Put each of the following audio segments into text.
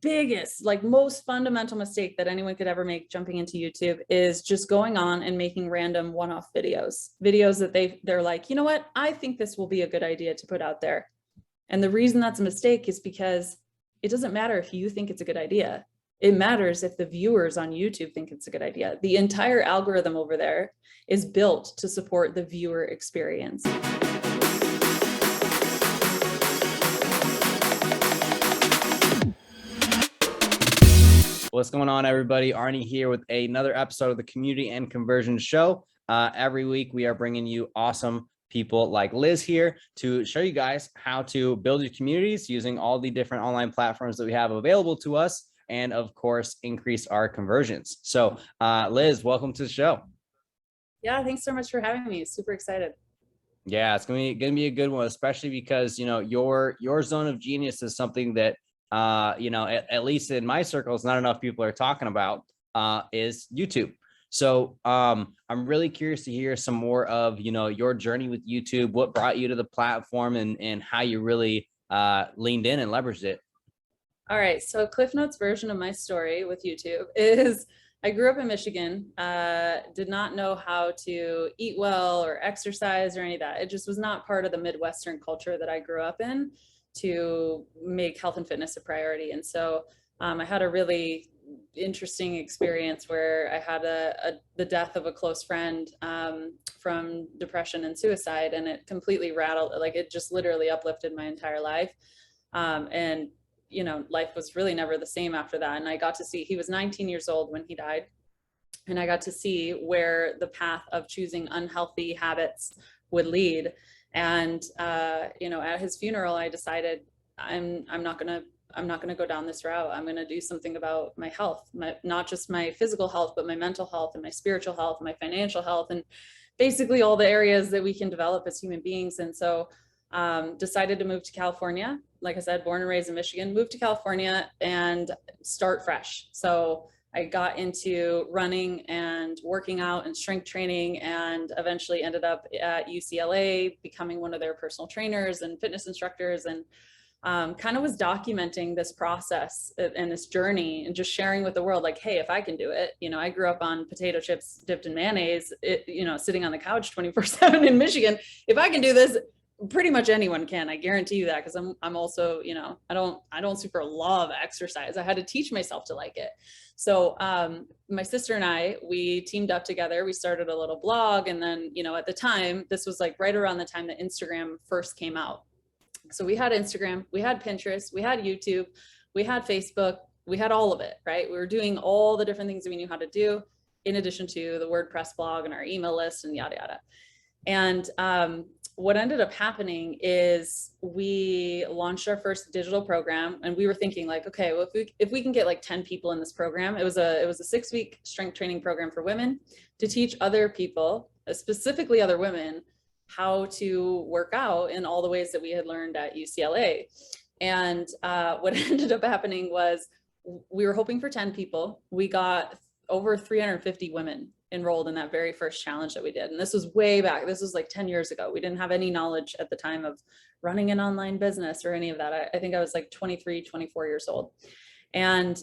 biggest, like most fundamental mistake that anyone could ever make jumping into YouTube is just going on and making random one-off videos that they're like, you know what, I think this will be a good idea to put out there. And the reason that's a mistake is because it doesn't matter if you think it's a good idea. It matters if the viewers on YouTube think it's a good idea. The entire algorithm over there is built to support the viewer experience. What's going on, everybody? Arne here with another episode of the Community and Conversion Show. Every week, we are bringing you awesome people like Liz here to show you guys how to build your communities using all the different online platforms that we have available to us, and of course, increase our conversions. So, Liz, welcome to the show. Yeah, thanks so much for having me. Super excited. Yeah, it's gonna be a good one, especially because your zone of genius is something that at least in my circles, not enough people are talking about, is YouTube. So I'm really curious to hear some more of, your journey with YouTube, what brought you to the platform, and how you really leaned in and leveraged it. All right. So Cliff Notes version of my story with YouTube is I grew up in Michigan, did not know how to eat well or exercise or any of that. It just was not part of the Midwestern culture that I grew up in to make health and fitness a priority. And so I had a really interesting experience where I had the death of a close friend from depression and suicide, and it completely rattled, like it just literally uplifted my entire life. And life was really never the same after that. And I got to see, he was 19 years old when he died. And I got to see where the path of choosing unhealthy habits would lead. And, at his funeral, I decided I'm not gonna go down this route. I'm gonna do something about my health, not just my physical health, but my mental health and my spiritual health, and my financial health, and basically all the areas that we can develop as human beings. And so decided to move to California. Like I said, born and raised in Michigan, moved to California and start fresh. So I got into running and working out and strength training, and eventually ended up at UCLA becoming one of their personal trainers and fitness instructors, and kind of was documenting this process and this journey and just sharing with the world, like, hey, if I can do it, I grew up on potato chips dipped in mayonnaise, sitting on the couch 24/7 in Michigan. If I can do this, pretty much anyone can. I guarantee you that, because I'm also, I don't super love exercise. I had to teach myself to like it. So my sister and I, we teamed up together. We started a little blog, and then, at the time, this was like right around the time that Instagram first came out. So we had Instagram, we had Pinterest, we had YouTube, we had Facebook, we had all of it, right? We were doing all the different things that we knew how to do, in addition to the WordPress blog and our email list and yada, yada. And what ended up happening is we launched our first digital program, and we were thinking like, okay, well, if we can get like 10 people in this program, it was a 6-week strength training program for women to teach other people, specifically other women, how to work out in all the ways that we had learned at UCLA. And what ended up happening was we were hoping for 10 people. We got over 350 women enrolled in that very first challenge that we did. And this was way back. This was like 10 years ago. We didn't have any knowledge at the time of running an online business or any of that. I think I was like 23, 24 years old. And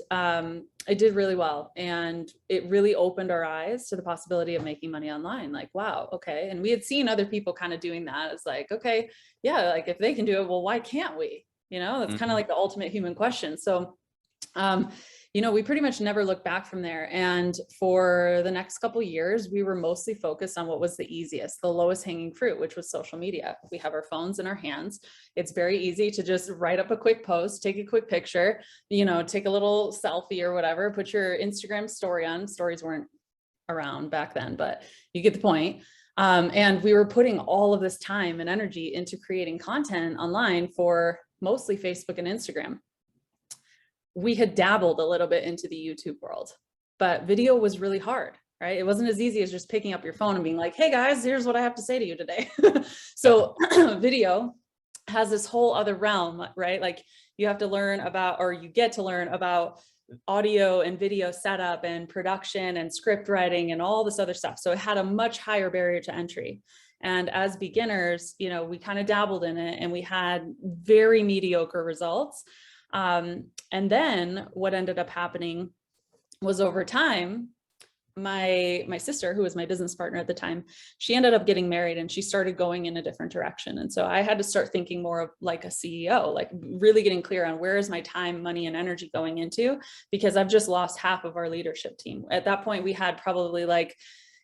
it did really well. And it really opened our eyes to the possibility of making money online. Like, wow, okay. And we had seen other people kind of doing that. It's like, okay, yeah, like if they can do it, well, why can't we? That's kind of like the ultimate human question. So, we pretty much never looked back from there. And for the next couple of years, we were mostly focused on what was the easiest, the lowest hanging fruit, which was social media. We have our phones in our hands. It's very easy to just write up a quick post, take a quick picture, take a little selfie or whatever, put your Instagram story on. Stories weren't around back then, but you get the point. And we were putting all of this time and energy into creating content online for mostly Facebook and Instagram. We had dabbled a little bit into the YouTube world, but video was really hard, right? It wasn't as easy as just picking up your phone and being like, hey guys, here's what I have to say to you today. So video has this whole other realm, right? Like you have to learn about, or you get to learn about audio and video setup and production and script writing and all this other stuff. So it had a much higher barrier to entry. And as beginners, we kind of dabbled in it and we had very mediocre results. And then what ended up happening was, over time, my sister, who was my business partner at the time, she ended up getting married and she started going in a different direction. And so I had to start thinking more of like a CEO, like really getting clear on where is my time, money, and energy going into, because I've just lost half of our leadership team. At that point, we had probably like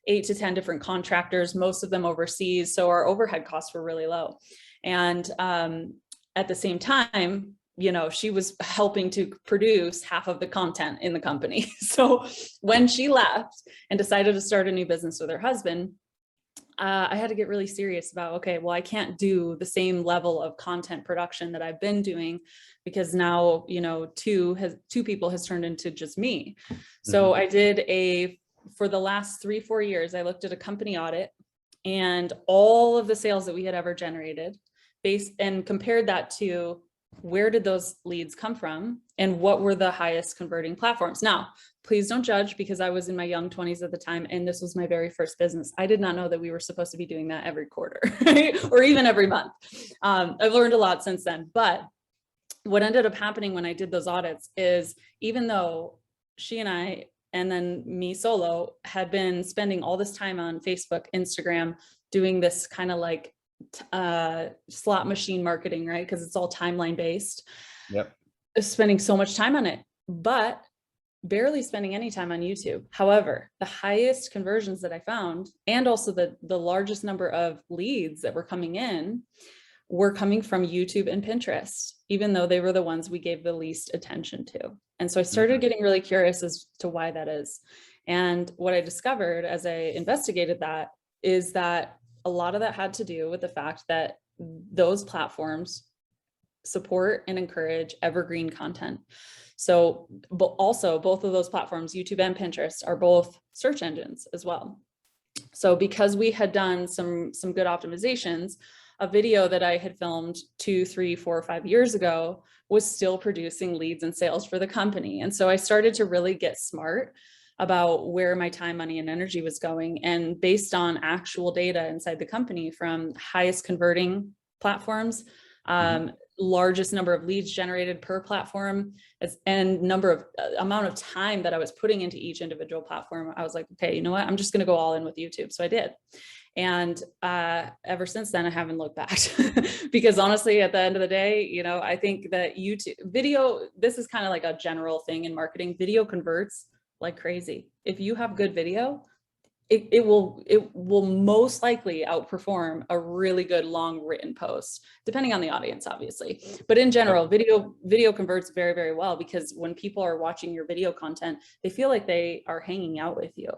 8 to 10 different contractors, most of them overseas. So our overhead costs were really low. And at the same time, you know, she was helping to produce half of the content in the company. So when she left and decided to start a new business with her husband, I had to get really serious about, okay, well, I can't do the same level of content production that I've been doing, because now, you know, two people has turned into just me. So I did for the last 3-4 years, I looked at a company audit and all of the sales that we had ever generated and compared that to where did those leads come from and what were the highest converting platforms. Now, please don't judge, because I was in my young 20s at the time and this was my very first business. I did not know that we were supposed to be doing that every quarter, right? Or even every month. I've learned a lot since then. But what ended up happening when I did those audits is, even though she and I, and then me solo, had been spending all this time on Facebook, Instagram, doing this kind of like slot machine marketing, right? Because it's all timeline based. Yep. Spending so much time on it, but barely spending any time on YouTube. However, the highest conversions that I found, and also the largest number of leads that were coming in, were coming from YouTube and Pinterest, even though they were the ones we gave the least attention to. And so I started getting really curious as to why that is. And what I discovered as I investigated that is that a lot of that had to do with the fact that those platforms support and encourage evergreen content. So, but also both of those platforms, YouTube and Pinterest, are both search engines as well. So because we had done some good optimizations, a video that I had filmed 2, 3, 4, 5 years ago was still producing leads and sales for the company. And so I started to really get smart about where my time, money, and energy was going. And based on actual data inside the company from highest converting platforms, largest number of leads generated per platform, and amount of time that I was putting into each individual platform, I was like, okay, you know what? I'm just going to go all in with YouTube. So I did. And ever since then, I haven't looked back because honestly, at the end of the day, you know, I think that YouTube video, this is kind of like a general thing in marketing, video converts like crazy. If you have good video, it will most likely outperform a really good long written post, depending on the audience, obviously. But in general, video converts very, very well, because when people are watching your video content, they feel like they are hanging out with you,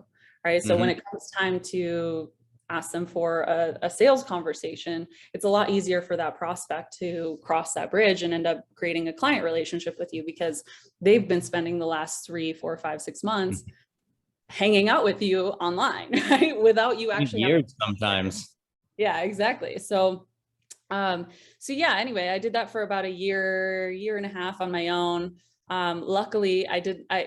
right? So when it comes time to ask them for a sales conversation, it's a lot easier for that prospect to cross that bridge and end up creating a client relationship with you, because they've been spending the last 3, 4, 5, 6 months hanging out with you online, right? Without you actually years sometimes. Yeah, exactly. So yeah, anyway, I did that for about a year and a half on my own. Luckily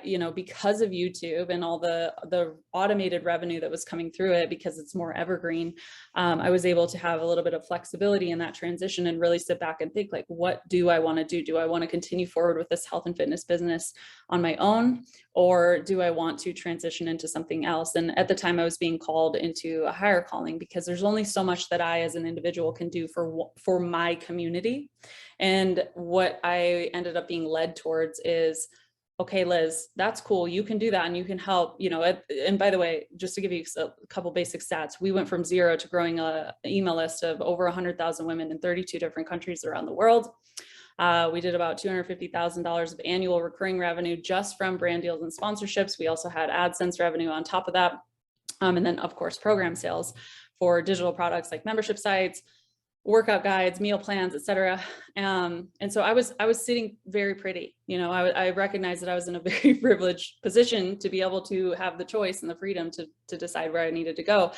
you know, because of YouTube and all the automated revenue that was coming through it, because it's more evergreen, I was able to have a little bit of flexibility in that transition and really sit back and think, like, what do I want to do? Do I want to continue forward with this health and fitness business on my own, or do I want to transition into something else? And at the time, I was being called into a higher calling, because there's only so much that I as an individual can do for my community. And what I ended up being led towards is, okay, Liz, that's cool. You can do that and you can help, you know, and by the way, just to give you a couple basic stats, we went from 0 to growing an email list of over 100,000 women in 32 different countries around the world. We did about $250,000 of annual recurring revenue just from brand deals and sponsorships. We also had AdSense revenue on top of that. And then of course, program sales for digital products like membership sites, workout guides, meal plans, etc. And so I was sitting very pretty, you know, I recognized that I was in a very privileged position to be able to have the choice and the freedom to decide where I needed to go.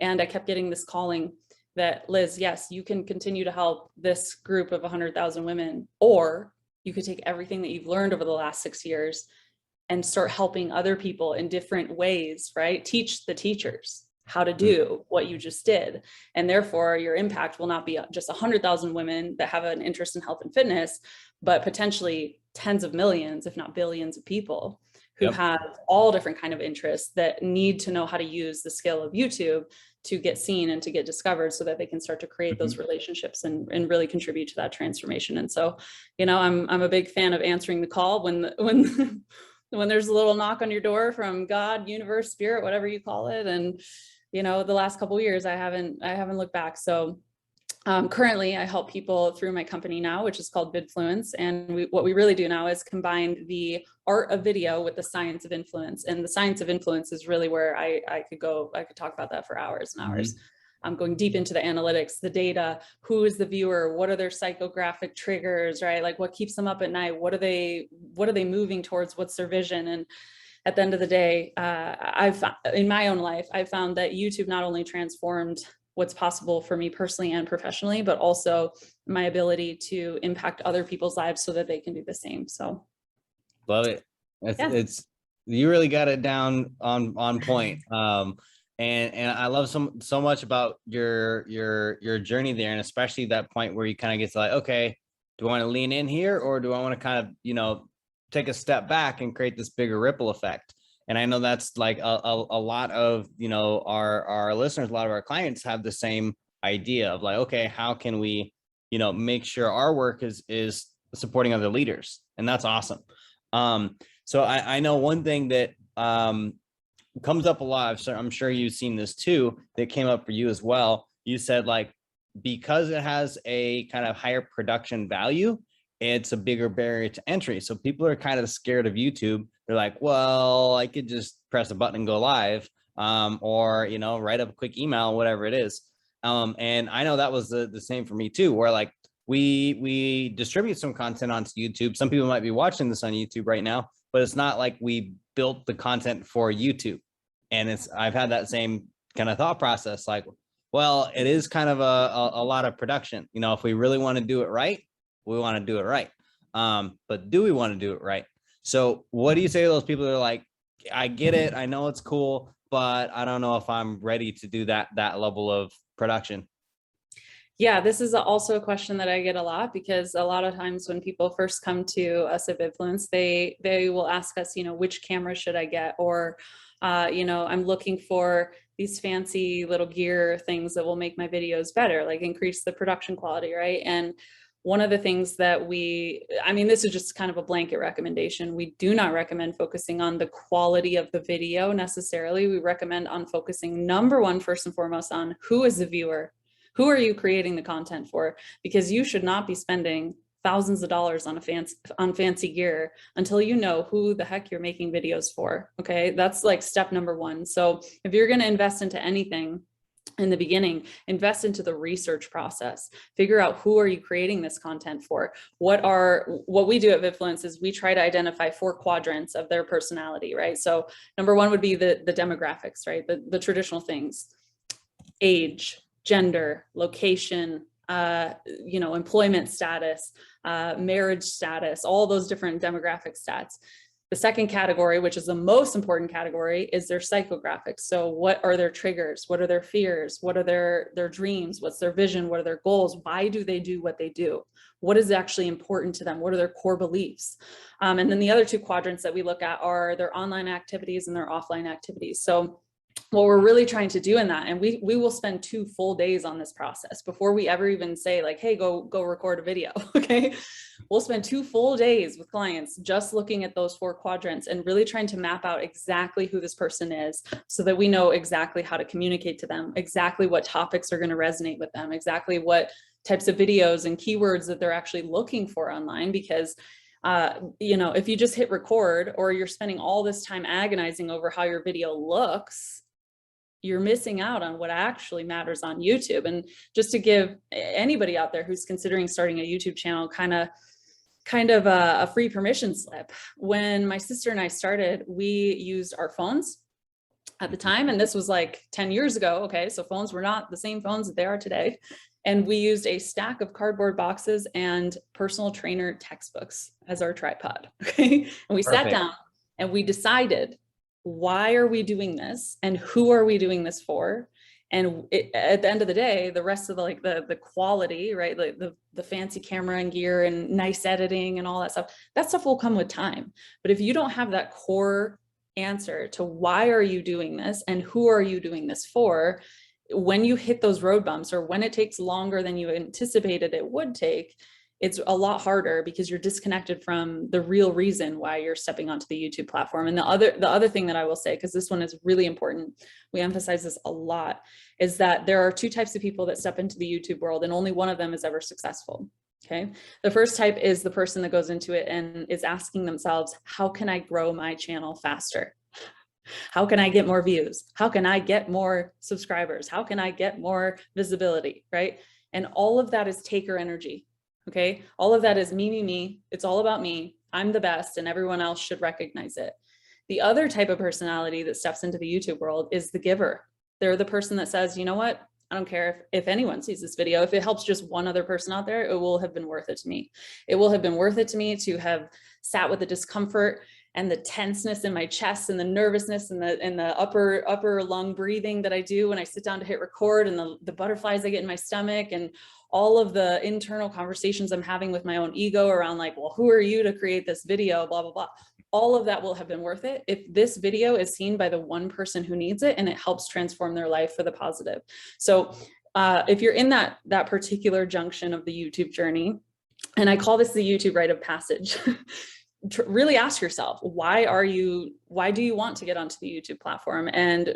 And I kept getting this calling that, Liz, yes, you can continue to help this group of 100,000 women, or you could take everything that you've learned over the last 6 years and start helping other people in different ways, right? Teach the teachers. how to do what you just did. And therefore your impact will not be just 100,000 women that have an interest in health and fitness, but potentially tens of millions, if not billions of people who have all different kind of interests that need to know how to use the skill of YouTube to get seen and to get discovered so that they can start to create those relationships and really contribute to that transformation. And so, you know, I'm a big fan of answering the call when when there's a little knock on your door from God, universe, spirit, whatever you call it. And, you know, the last couple of years, I haven't looked back. So currently I help people through my company now, which is called Vidfluence. And what we really do now is combine the art of video with the science of influence. And the science of influence is really where I could talk about that for hours and hours. I'm going deep into the analytics, the data, who is the viewer, what are their psychographic triggers, right? Like what keeps them up at night? What are they moving towards? What's their vision? And at the end of the day, in my own life, I found that YouTube not only transformed what's possible for me personally and professionally, but also my ability to impact other people's lives so that they can do the same. So love it. It's you really got it down on point. And I love so much about your journey there, and especially that point where you kind of get to like, okay, do I want to lean in here, or do I want to kind of, you know, take a step back and create this bigger ripple effect? And I know that's like a lot of, you know, our listeners, a lot of our clients have the same idea of like, okay, how can we, you know, make sure our work is supporting other leaders? And that's awesome. So I know one thing that comes up a lot, I'm sure you've seen this too, that came up for you as well. You said like, because it has a kind of higher production value, it's a bigger barrier to entry. So people are kind of scared of YouTube. They're like, well, I could just press a button and go live, or, you know, write up a quick email, whatever it is. And I know that was the same for me too, where like we distribute some content onto YouTube. Some people might be watching this on YouTube right now, but it's not like we built the content for YouTube. And I've had that same kind of thought process, like, well, it is kind of a lot of production. You know, if we really want to do it right, we want to do it right. But do we want to do it right? So what do you say to those people that are like, I get it, I know it's cool, but I don't know if I'm ready to do that level of production? Yeah, this is also a question that I get a lot, because a lot of times when people first come to us at Vidfluence, they will ask us, you know, which camera should I get? Or, you know, I'm looking for these fancy little gear things that will make my videos better, like increase the production quality, right? And one of the things that I mean, this is just kind of a blanket recommendation. We do not recommend focusing on the quality of the video necessarily. We recommend on focusing, number one, first and foremost, on who is the viewer. Who are you creating the content for? Because you should not be spending thousands of dollars on fancy gear until you know who the heck you're making videos for. Okay, that's like step number one. So if you're going to invest into anything in the beginning, invest into the research process. Figure out who are you creating this content for. What we do at Vidfluence is we try to identify 4 quadrants of their personality, right? So number one would be the demographics, right? The traditional things: age, gender, location, you know, employment status, marriage status, all those different demographic stats. The second category, which is the most important category, is their psychographics. So what are their triggers? What are their fears? What are their dreams? What's their vision? What are their goals? Why do they do what they do? What is actually important to them? What are their core beliefs? And then the other 2 quadrants that we look at are their online activities and their offline activities. So what we're really trying to do in that, and we will spend 2 full days on this process before we ever even say like, hey, go record a video. Okay, we'll spend 2 full days with clients just looking at those 4 quadrants and really trying to map out exactly who this person is, so that we know exactly how to communicate to them, exactly what topics are going to resonate with them, exactly what types of videos and keywords that they're actually looking for online. Because you know, if you just hit record, or you're spending all this time agonizing over how your video looks, you're missing out on what actually matters on YouTube. And just to give anybody out there who's considering starting a YouTube channel kind of a free permission slip. When my sister and I started, we used our phones at the time, and this was like 10 years ago. Okay, so phones were not the same phones that they are today. And we used a stack of cardboard boxes and personal trainer textbooks as our tripod. Okay, and we sat down and we decided why are we doing this and who are we doing this for? And at the end of the day, the rest of the, like the quality, right? Like the fancy camera and gear and nice editing and all that stuff will come with time. But if you don't have that core answer to why are you doing this and who are you doing this for, when you hit those road bumps or when it takes longer than you anticipated it would take, it's a lot harder because you're disconnected from the real reason why you're stepping onto the YouTube platform. And the other thing that I will say, because this one is really important, we emphasize this a lot, is that there are two types of people that step into the YouTube world, and only one of them is ever successful. Okay. The first type is the person that goes into it and is asking themselves, how can I grow my channel faster? How can I get more views? How can I get more subscribers? How can I get more visibility? Right. And all of that is taker energy. Okay. All of that is me. It's all about me. I'm the best and everyone else should recognize it. The other type of personality that steps into the YouTube world is the giver. They're the person that says, you know what? I don't care if anyone sees this video. If it helps just one other person out there, it will have been worth it to me. It will have been worth it to me to have sat with the discomfort and the tenseness in my chest and the nervousness and the upper lung breathing that I do when I sit down to hit record, and the butterflies I get in my stomach, and all of the internal conversations I'm having with my own ego around like, well, who are you to create this video, blah, blah, blah. All of that will have been worth it if this video is seen by the one person who needs it and it helps transform their life for the positive. So if you're in that particular junction of the YouTube journey, and I call this the YouTube rite of passage, really ask yourself, why do you want to get onto the YouTube platform? And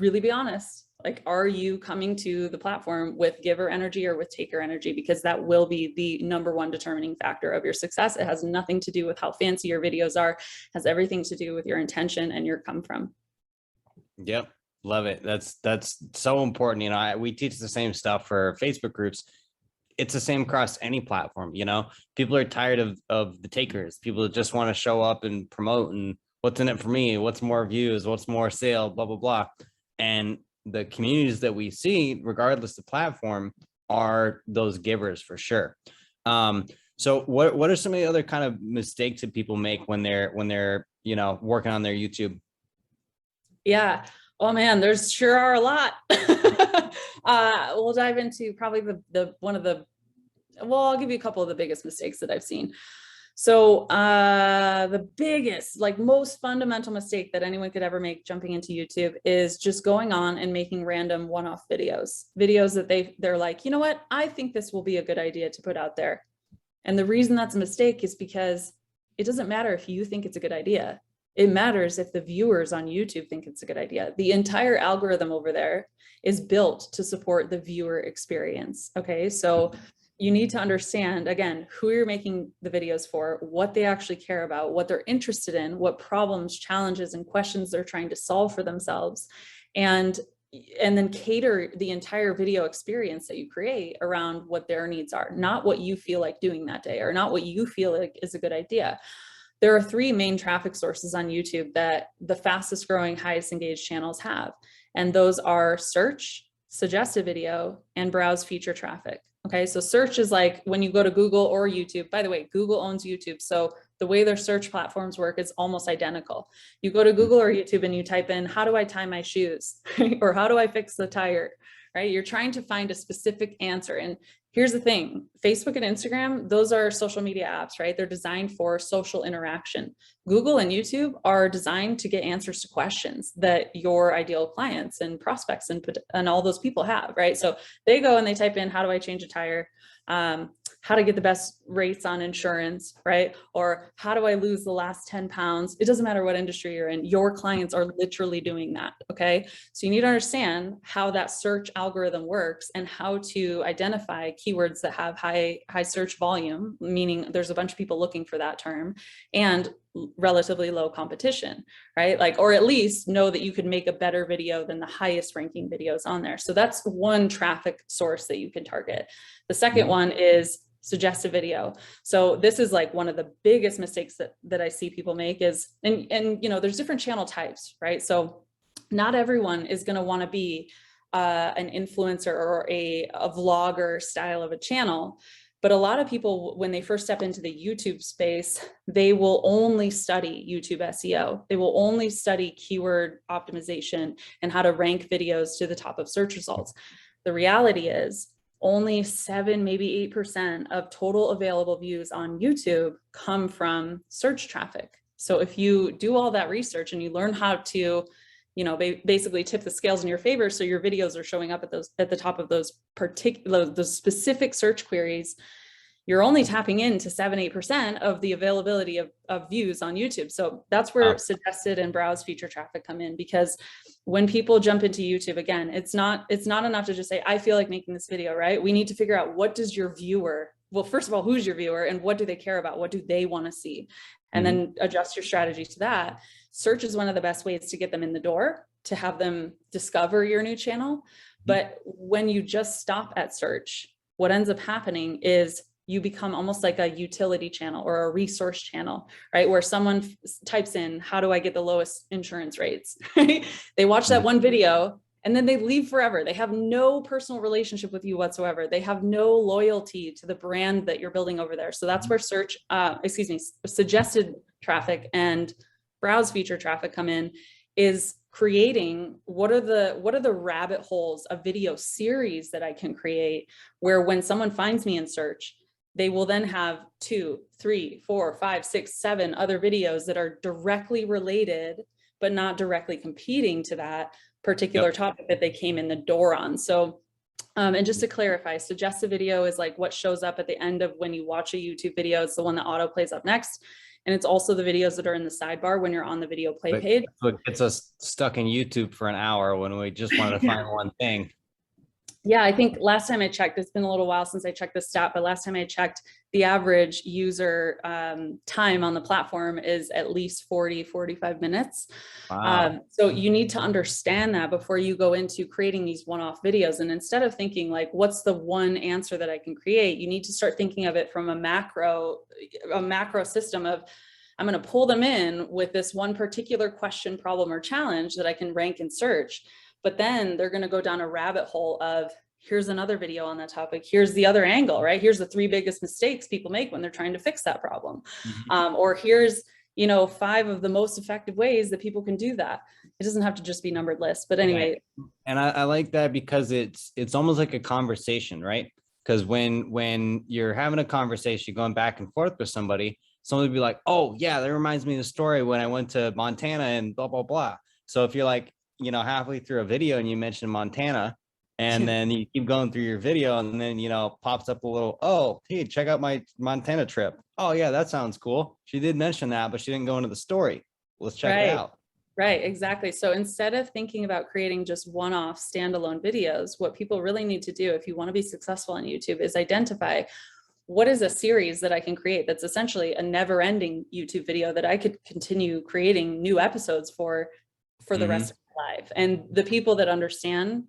really be honest. Like, are you coming to the platform with giver energy or with taker energy? Because that will be the number one determining factor of your success. It has nothing to do with how fancy your videos are. It has everything to do with your intention and your come from. Yep. Love it. That's so important. You know, we teach the same stuff for Facebook groups. It's the same across any platform. You know, people are tired of the takers. People just want to show up and promote and what's in it for me, what's more views, what's more sale, blah, blah, blah. And the communities that we see, regardless of platform, are those givers for sure. So what are some of the other kind of mistakes that people make when they're you know, working on their YouTube? Yeah. Oh man, there's sure are a lot. We'll dive into probably I'll give you a couple of the biggest mistakes that I've seen. So the biggest, like most fundamental mistake that anyone could ever make jumping into YouTube is just going on and making random one-off videos that they're like, you know what, I think this will be a good idea to put out there. And the reason that's a mistake is because it doesn't matter if you think it's a good idea. It matters if the viewers on YouTube think it's a good idea. The entire algorithm over there is built to support the viewer experience. Okay, so you need to understand, again, who you're making the videos for, what they actually care about, what they're interested in, what problems, challenges, and questions they're trying to solve for themselves, and then cater the entire video experience that you create around what their needs are, not what you feel like doing that day or not what you feel like is a good idea. There are three main traffic sources on YouTube that the fastest growing, highest engaged channels have. And those are search, suggested video, and browse feature traffic. Okay, so search is like when you go to Google or YouTube. By the way, Google owns YouTube, so the way their search platforms work is almost identical. You go to Google or YouTube and you type in, how do I tie my shoes? Or how do I fix the tire? Right? You're trying to find a specific answer. And here's the thing, Facebook and Instagram, those are social media apps, right? They're designed for social interaction. Google and YouTube are designed to get answers to questions that your ideal clients and prospects and all those people have, right? So they go and they type in, how do I change a tire? How to get the best rates on insurance, right? Or how do I lose the last 10 pounds? It doesn't matter what industry you're in, your clients are literally doing that, okay? So you need to understand how that search algorithm works and how to identify keywords that have high search volume, meaning there's a bunch of people looking for that term, and relatively low competition, right? Like, or at least know that you could make a better video than the highest ranking videos on there. So that's one traffic source that you can target. The second one is suggested video. So this is like one of the biggest mistakes that I see people make is, and you know, there's different channel types, right? So not everyone is going to want to be an influencer or a vlogger style of a channel. But a lot of people, when they first step into the YouTube space, they will only study YouTube SEO. They will only study keyword optimization and how to rank videos to the top of search results. The reality is only 7, maybe 8% of total available views on YouTube come from search traffic. So if you do all that research and you learn how to, you know, basically tip the scales in your favor, so your videos are showing up at the top of those specific search queries, you're only tapping into 7-8% of the availability of views on YouTube. So that's where suggested and browse feature traffic come in, because when people jump into YouTube, again, it's not enough to just say, I feel like making this video, right? We need to figure out, what does your viewer, well, first of all, who's your viewer and what do they care about? What do they want to see? And then adjust your strategy to that. Search is one of the best ways to get them in the door, to have them discover your new channel. But when you just stop at search, what ends up happening is you become almost like a utility channel or a resource channel, right? Where someone types in, how do I get the lowest insurance rates? Right? They watch that one video and then they leave forever. They have no personal relationship with you whatsoever. They have no loyalty to the brand that you're building over there. So that's where suggested traffic and browse feature traffic come in, is creating what are the rabbit holes of video series that I can create, where when someone finds me in search, they will then have 2, 3, 4, 5, 6, 7 other videos that are directly related, but not directly competing to that particular topic that they came in the door on. So, and just to clarify, suggested video is like what shows up at the end of when you watch a YouTube video. It's the one that auto plays up next. And it's also the videos that are in the sidebar when you're on the video play page. So it gets us stuck in YouTube for an hour when we just wanted to find one thing. Yeah, I think last time I checked, it's been a little while since I checked the stat, but last time I checked, the average user time on the platform is at least 40-45 minutes. Wow. So you need to understand that before you go into creating these one-off videos. And instead of thinking like, what's the one answer that I can create, you need to start thinking of it from a macro system of, I'm going to pull them in with this one particular question, problem, or challenge that I can rank and search. But then they're going to go down a rabbit hole of, here's another video on that topic. Here's the other angle, right? Here's the 3 biggest mistakes people make when they're trying to fix that problem. Or here's, 5 of the most effective ways that people can do that. It doesn't have to just be numbered lists, but anyway. And I like that because it's almost like a conversation, right? Because when you're having a conversation, going back and forth with somebody will be like, oh yeah, that reminds me of the story when I went to Montana and blah, blah, blah. So if you're like, halfway through a video and you mention Montana, and then you keep going through your video and then, pops up a little, oh, hey, check out my Montana trip. Oh yeah, that sounds cool. She did mention that, but she didn't go into the story. Let's check it out. Right, exactly. So instead of thinking about creating just one-off standalone videos, what people really need to do if you want to be successful on YouTube is identify what is a series that I can create that's essentially a never-ending YouTube video that I could continue creating new episodes for the rest of my life. And the people that understand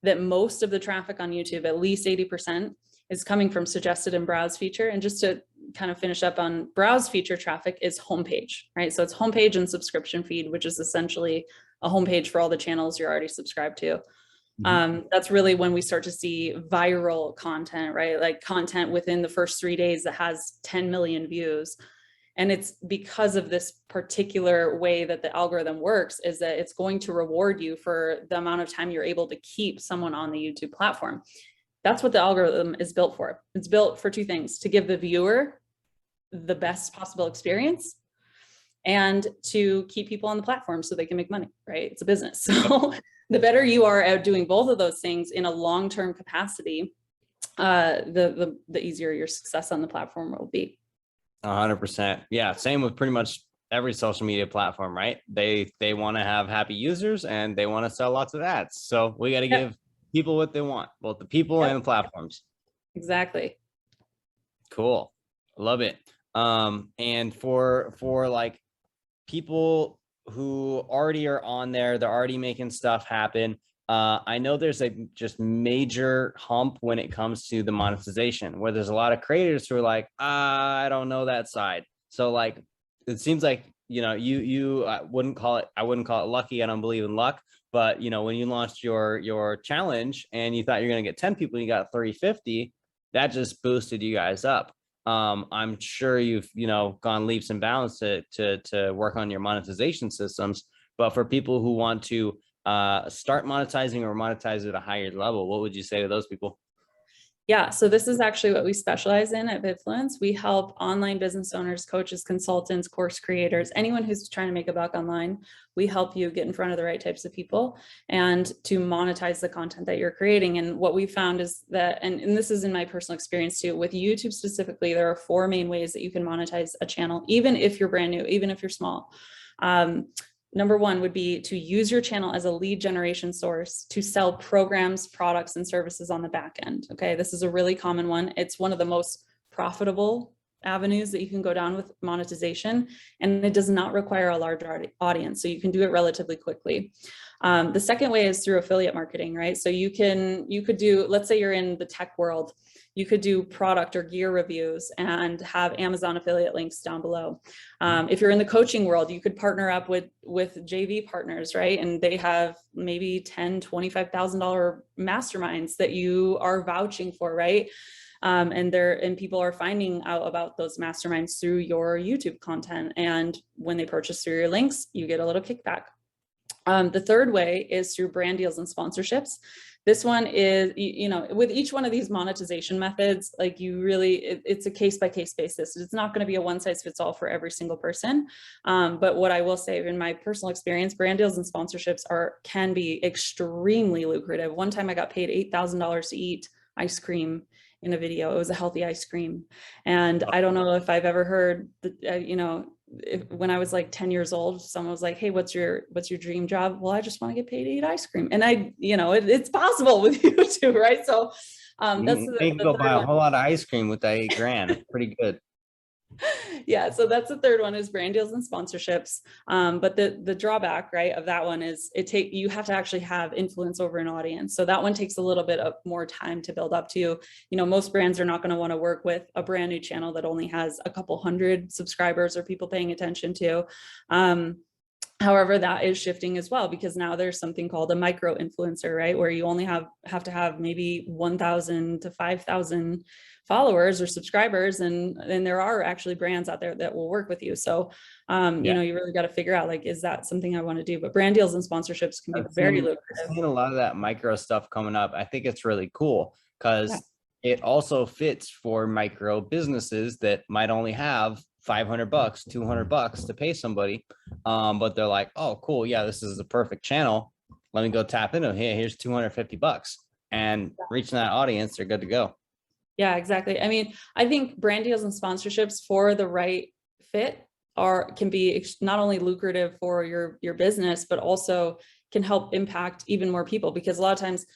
that most of the traffic on YouTube, at least 80%, is coming from suggested and browse feature. And just to kind of finish up on browse feature traffic is homepage, right? So it's homepage and subscription feed, which is essentially a homepage for all the channels you're already subscribed to. That's really when we start to see viral content, right? Like content within the first 3 days that has 10 million views. And it's because of this particular way that the algorithm works, is that it's going to reward you for the amount of time you're able to keep someone on the YouTube platform. That's what the algorithm is built for. It's built for 2 things: to give the viewer the best possible experience and to keep people on the platform so they can make money, right? It's a business. So the better you are at doing both of those things in a long-term capacity, the easier your success on the platform will be. 100%. Yeah. Same with pretty much every social media platform, right? They want to have happy users and they want to sell lots of ads. So we got to give people what they want, both the people and the platforms. Exactly. Cool. Love it. And for like people who already are on there, they're already making stuff happen. I know there's a just major hump when it comes to the monetization, where there's a lot of creators who are like, I don't know that side. So like, it seems like, I wouldn't call it lucky. I don't believe in luck, but when you launched your challenge and you thought you're going to get 10 people, you got 30, 50, that just boosted you guys up. I'm sure you've, gone leaps and bounds to work on your monetization systems, but for people who want to start monetizing or monetize at a higher level, what would you say to those people? Yeah, so this is actually what we specialize in at Vidfluence. We help online business owners, coaches, consultants, course creators, anyone who's trying to make a buck online. We help you get in front of the right types of people and to monetize the content that you're creating. And what we found is that, and this is in my personal experience too, with YouTube specifically, there are 4 main ways that you can monetize a channel, even if you're brand new, even if you're small. Number 1 would be to use your channel as a lead generation source to sell programs, products, and services on the back end. Okay, this is a really common one. It's one of the most profitable avenues that you can go down with monetization, and it does not require a large audience, so you can do it relatively quickly. The second way is through affiliate marketing, right? So you could do, let's say you're in the tech world, you could do product or gear reviews and have Amazon affiliate links down below. If you're in the coaching world, you could partner up with JV partners, right? And they have maybe $10,000, $25,000 masterminds that you are vouching for, right? And people are finding out about those masterminds through your YouTube content. And when they purchase through your links, you get a little kickback. The third way is through brand deals and sponsorships. This one is, with each one of these monetization methods, like it's a case-by-case basis. It's not going to be a one-size-fits-all for every single person. But what I will say in my personal experience, brand deals and sponsorships can be extremely lucrative. One time I got paid $8,000 to eat ice cream in a video. It was a healthy ice cream. And I don't know if I've ever heard, when I was like 10 years old, someone was like, hey, what's your dream job? Well, I just want to get paid to eat ice cream. And it's possible with you too, right? So that's You can go buy a whole lot of ice cream with that $8,000. It's pretty good. Yeah, so that's the third one, is brand deals and sponsorships. But the drawback, right, of that one is you have to actually have influence over an audience. So that one takes a little bit of more time to build up to. Most brands are not going to want to work with a brand new channel that only has a couple hundred subscribers or people paying attention to. However, that is shifting as well, because now there's something called a micro influencer, right? Where you only have to have maybe 1,000 to 5,000 followers or subscribers. And there are actually brands out there that will work with you. So, you really got to figure out, like, is that something I want to do? But brand deals and sponsorships can be very lucrative. I've seen a lot of that micro stuff coming up. I think it's really cool because it also fits for micro businesses that might only have $500, $200 to pay somebody. But they're like, oh, cool. Yeah, this is the perfect channel. Let me go tap into it. Hey, here's $250 and reaching that audience, they're good to go. Yeah, exactly. I mean, I think brand deals and sponsorships for the right fit can be not only lucrative for your business, but also can help impact even more people, because a lot of times,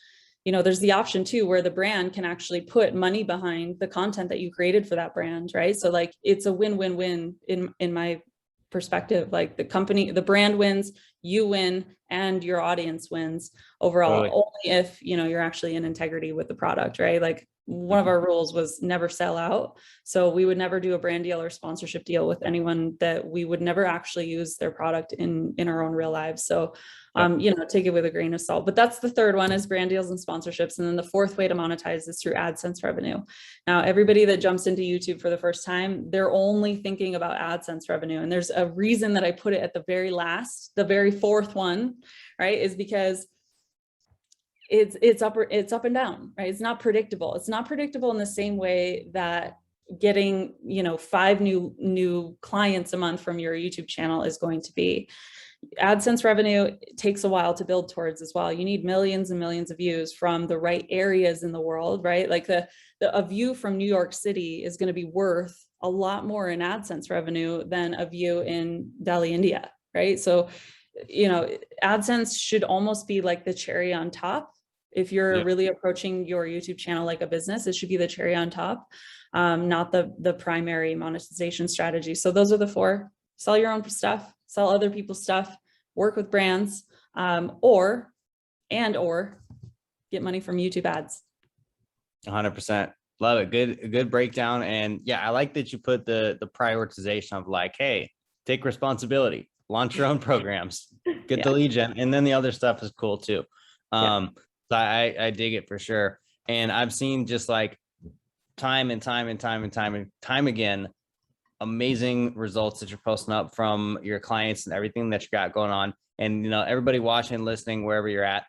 there's the option too, where the brand can actually put money behind the content that you created for that brand, right? So like, it's a win-win-win in my perspective. Like, the brand wins, you win, and your audience wins overall. Totally. Only if, you're actually in integrity with the product, right? Like, one of our rules was never sell out. So we would never do a brand deal or sponsorship deal with anyone that we would never actually use their product in our own real lives. So, take it with a grain of salt. But that's the third one, is brand deals and sponsorships. And then the fourth way to monetize is through AdSense revenue. Now, everybody that jumps into YouTube for the first time, they're only thinking about AdSense revenue. And there's a reason that I put it at the very last, the very fourth one, right? Is because it's up and down, right? It's not predictable. It's not predictable in the same way that getting, 5 new clients a month from your YouTube channel is going to be. AdSense revenue takes a while to build towards as well. You need millions and millions of views from the right areas in the world, right? Like a view from New York City is going to be worth a lot more in AdSense revenue than a view in Delhi, India, right? So, AdSense should almost be like the cherry on top. If you're really approaching your YouTube channel like a business, it should be the cherry on top, not the primary monetization strategy. So those are the 4: sell your own stuff, sell other people's stuff, work with brands, or get money from YouTube ads. 100%. Love it. Good breakdown. And yeah, I like that you put the prioritization of like, hey, take responsibility, launch your own programs, get the lead gen. And then the other stuff is cool too. So I dig it for sure. And I've seen just like time and time again, amazing results that you're posting up from your clients and everything that you got going on. And, you know, everybody watching, listening, wherever you're at,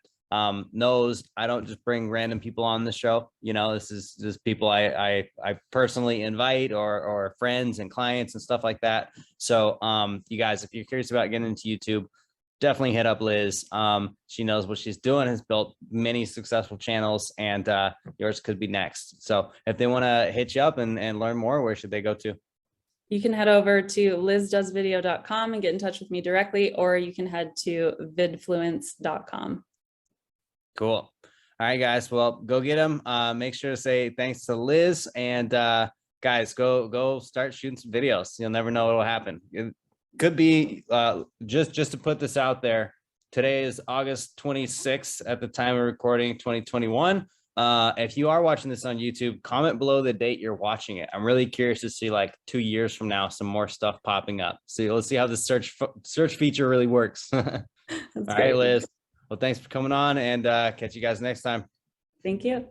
knows I don't just bring random people on the show. You know, this is just people I personally invite, or friends and clients and stuff like that. So you guys, if you're curious about getting into YouTube, definitely hit up Liz. She knows what she's doing, has built many successful channels, and yours could be next. So if they want to hit you up and learn more, where should they go to? You can head over to lizdoesvideo.com and get in touch with me directly, or you can head to vidfluence.com. Cool. All right, guys. Well, go get them. Make sure to say thanks to Liz, and guys, go start shooting some videos. You'll never know what will happen. It could be just to put this out there. Today is August 26th at the time of recording, 2021. If you are watching this on YouTube, comment below the date you're watching it. I'm really curious to see, like, 2 years from now, some more stuff popping up. So let's see how the search feature really works. All right, Liz. Well, thanks for coming on, and catch you guys next time. Thank you.